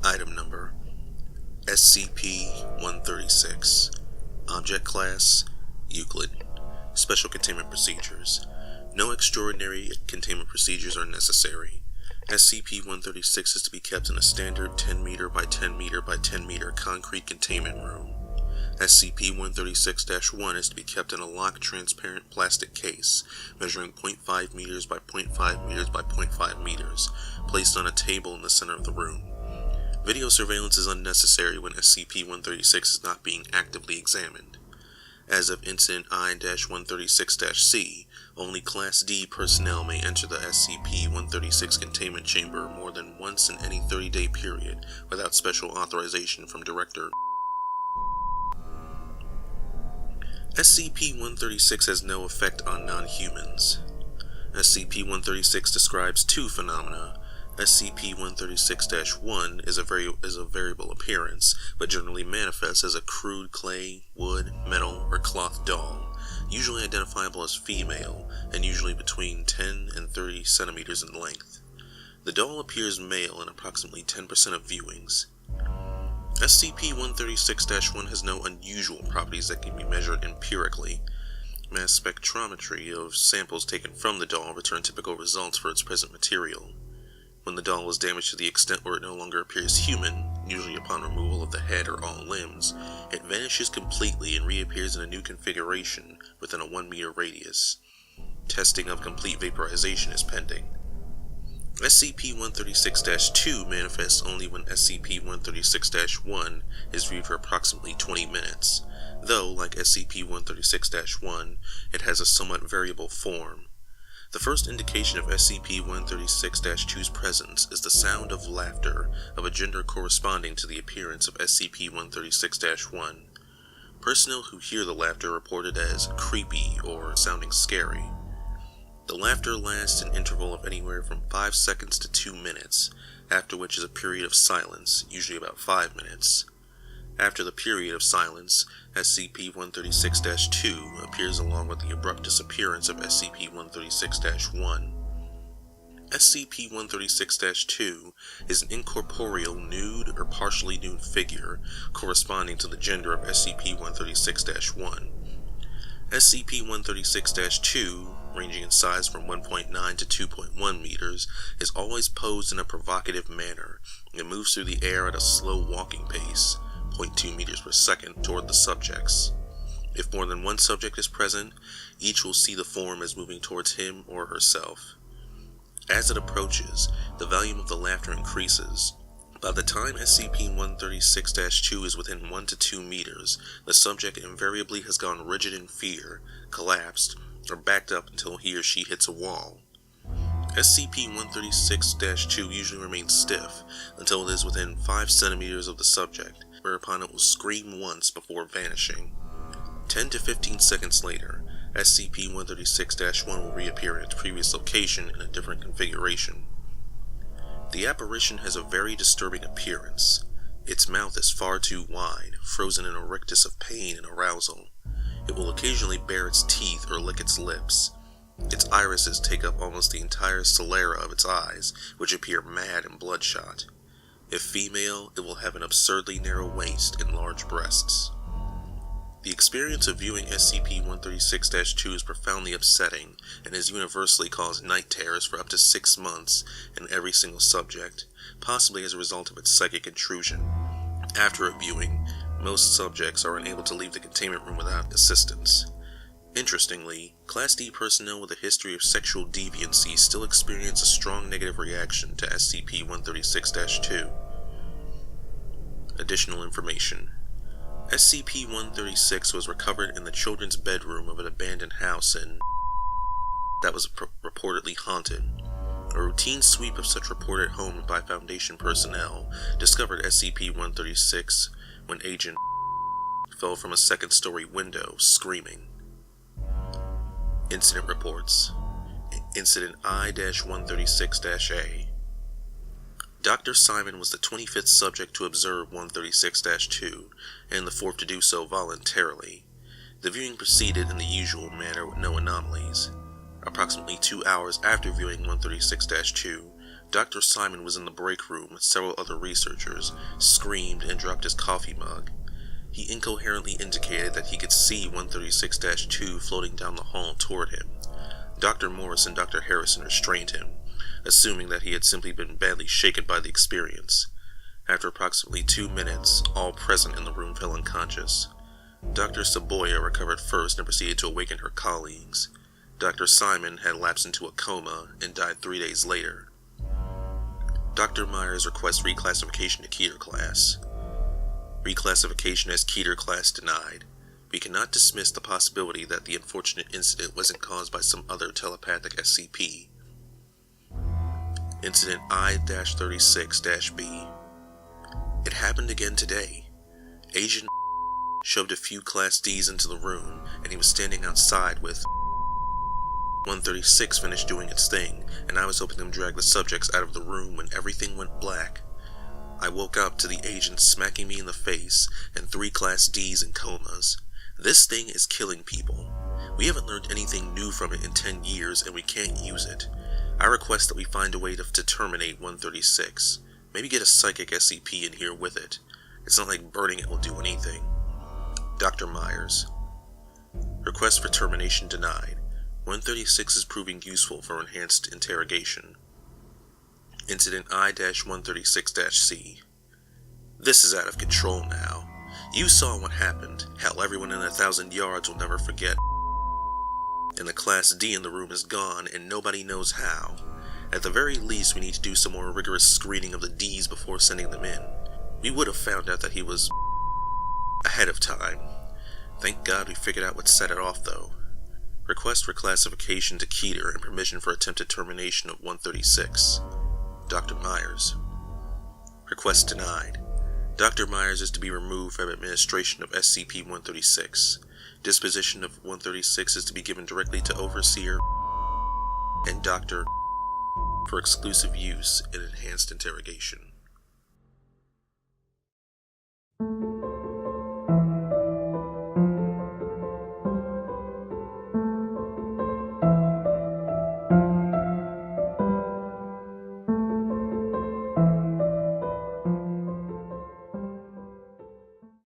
Item Number SCP-136. Object Class Euclid. Special Containment Procedures. No extraordinary containment procedures are necessary. SCP-136 is to be kept in a standard 10 meter by 10 meter by 10 meter concrete containment room. SCP-136-1 is to be kept in a locked transparent plastic case, measuring 0.5 meters by 0.5 meters by 0.5 meters, placed on a table in the center of the room. Video surveillance is unnecessary when SCP-136 is not being actively examined. As of Incident I-136-C, only Class D personnel may enter the SCP-136 containment chamber more than once in any 30-day period without special authorization from Director. SCP-136 has no effect on non-humans. SCP-136 describes two phenomena. SCP-136-1 is a variable appearance, but generally manifests as a crude clay, wood, metal, or cloth doll, usually identifiable as female, and usually between 10 and 30 centimeters in length. The doll appears male in approximately 10% of viewings. SCP-136-1 has no unusual properties that can be measured empirically. Mass spectrometry of samples taken from the doll return typical results for its present material. When the doll is damaged to the extent where it no longer appears human, usually upon removal of the head or all limbs, it vanishes completely and reappears in a new configuration within a 1 meter radius. Testing of complete vaporization is pending. SCP-136-2 manifests only when SCP-136-1 is viewed for approximately 20 minutes, though, like SCP-136-1, it has a somewhat variable form. The first indication of SCP-136-2's presence is the sound of laughter of a gender corresponding to the appearance of SCP-136-1. Personnel who hear the laughter report it as creepy or sounding scary. The laughter lasts an interval of anywhere from 5 seconds to 2 minutes, after which is a period of silence, usually about 5 minutes. After the period of silence, SCP-136-2 appears along with the abrupt disappearance of SCP-136-1. SCP-136-2 is an incorporeal nude or partially nude figure corresponding to the gender of SCP-136-1. SCP-136-2, ranging in size from 1.9 to 2.1 meters, is always posed in a provocative manner and moves through the air at a slow walking pace, 0.2 meters per second, toward the subjects. If more than one subject is present, each will see the form as moving towards him or herself. As it approaches, the volume of the laughter increases. By the time SCP-136-2 is within 1 to 2 meters, the subject invariably has gone rigid in fear, collapsed, or backed up until he or she hits a wall. SCP-136-2 usually remains stiff until it is within 5 centimeters of the subject, whereupon it will scream once before vanishing. 10 to 15 seconds later, SCP-136-1 will reappear in its previous location in a different configuration. The apparition has a very disturbing appearance. Its mouth is far too wide, frozen in a rictus of pain and arousal. It will occasionally bare its teeth or lick its lips. Its irises take up almost the entire sclera of its eyes, which appear mad and bloodshot. If female, it will have an absurdly narrow waist and large breasts. The experience of viewing SCP-136-2 is profoundly upsetting and has universally caused night terrors for up to 6 months in every single subject, possibly as a result of its psychic intrusion. After a viewing, most subjects are unable to leave the containment room without assistance. Interestingly, Class D personnel with a history of sexual deviancy still experience a strong negative reaction to SCP-136-2. Additional information. SCP-136 was recovered in the children's bedroom of an abandoned house that was reportedly haunted. A routine sweep of such reported homes by Foundation personnel discovered SCP-136 when Agent fell from a second-story window, screaming. Incident reports. Incident I-136-A. Dr. Simon was the 25th subject to observe 136-2, and the 4th to do so voluntarily. The viewing proceeded in the usual manner with no anomalies. Approximately 2 hours after viewing 136-2, Dr. Simon was in the break room with several other researchers, screamed, and dropped his coffee mug. He incoherently indicated that he could see 136-2 floating down the hall toward him. Dr. Morris and Dr. Harrison restrained him, assuming that he had simply been badly shaken by the experience. After approximately 2 minutes, all present in the room fell unconscious. Dr. Saboya recovered first and proceeded to awaken her colleagues. Dr. Simon had lapsed into a coma and died 3 days later. Dr. Myers requests reclassification to Keter class. Reclassification as Keter class denied. We cannot dismiss the possibility that the unfortunate incident wasn't caused by some other telepathic SCP. Incident I-36-B. It happened again today. Agent shoved a few Class Ds into the room, and he was standing outside with 136 finished doing its thing, and I was helping them drag the subjects out of the room when everything went black. I woke up to the agent smacking me in the face and 3 Class Ds in comas. This thing is killing people. We haven't learned anything new from it in 10 years, and we can't use it. I request that we find a way to terminate 136. Maybe get a psychic SCP in here with it. It's not like burning it will do anything. Dr. Myers. Request for termination denied. 136 is proving useful for enhanced interrogation. Incident I-136-C. This is out of control now. You saw what happened. Hell, everyone in 1,000 yards will never forget. And the Class D in the room is gone, and nobody knows how. At the very least, we need to do some more rigorous screening of the Ds before sending them in. We would have found out that he was ahead of time. Thank God we figured out what set it off, though. Request for classification to Keter and permission for attempted termination of 136. Dr. Myers. Request denied. Dr. Myers is to be removed from administration of SCP-136. Disposition of 136 is to be given directly to Overseer and Dr. for exclusive use in enhanced interrogation.